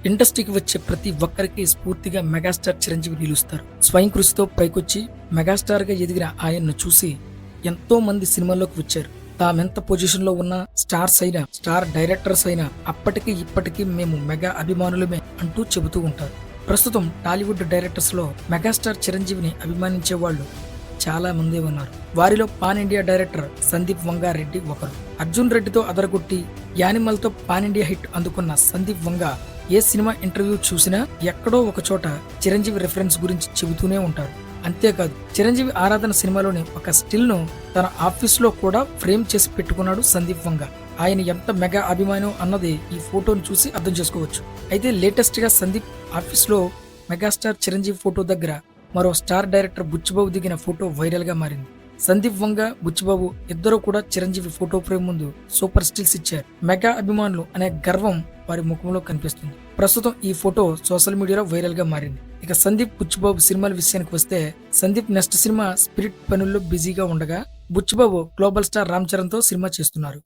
ఇండస్ట్రీకి వచ్చే ప్రతి ఒక్కరికి స్ఫూర్తిగా మెగాస్టార్ చిరంజీవి నిలుస్తారు. స్వయం కృషితో పైకొచ్చి మెగాస్టార్ గా ఎదిగిన ఆయన్ను చూసి ఎంతో మంది సినిమాల్లోకి వచ్చారు. తామెంత పొజిషన్ లో ఉన్న స్టార్స్ అయినా, స్టార్ డైరెక్టర్స్ అయినా అప్పటికి ఇప్పటికీ మేము మెగా అభిమానులమే అంటూ చెబుతూ ఉంటారు. ప్రస్తుతం టాలీవుడ్ డైరెక్టర్స్ లో మెగాస్టార్ చిరంజీవిని అభిమానించే వాళ్ళు చాలా మంది ఉన్నారు. వారిలో పాన్ ఇండియా డైరెక్టర్ సందీప్ వంగారెడ్డి ఒకరు. అర్జున్ రెడ్డితో అదరగొట్టి యానిమల్ తో పాన్ ఇండియా హిట్ అందుకున్న సందీప్ వంగ ఏ సినిమా ఇంటర్వ్యూ చూసినా ఎక్కడో ఒక చోట చిరంజీవి రిఫరెన్స్ గురించి చెబుతూనే ఉంటారు. అంతేకాదు, చిరంజీవి ఆరాధన సినిమాలోని ఒక స్టిల్ ను తన ఆఫీస్ లో కూడా ఫ్రేమ్ చేసి పెట్టుకున్నాడు సందీప్ వంగ. ఆయన ఎంత మెగా అభిమానం అన్నది ఈ ఫోటోను చూసి అర్థం చేసుకోవచ్చు. అయితే లేటెస్ట్ గా సందీప్ ఆఫీస్ లో మెగాస్టార్ చిరంజీవి ఫోటో దగ్గర మరో స్టార్ డైరెక్టర్ బుచ్చిబాబు దిగిన ఫోటో వైరల్ గా మారింది. సందీప్ వంగ, బుచ్చిబాబు ఇద్దరు కూడా చిరంజీవి ఫోటో ఫ్రేమ్ ముందు సూపర్ స్టిల్స్ ఇచ్చారు. మెగా అభిమానులు అనే గర్వం వారి ముఖంలో కనిపిస్తుంది. ప్రస్తుతం ఈ ఫోటో సోషల్ మీడియాలో వైరల్ గా మారింది. ఇక సందీప్, బుచ్చిబాబు సినిమాల విషయానికి వస్తే, సందీప్ నెక్స్ట్ సినిమా స్పిరిట్ పనుల్లో బిజీగా ఉండగా, బుచ్చిబాబు గ్లోబల్ స్టార్ రామ్ చరణ్ తో సినిమా చేస్తున్నారు.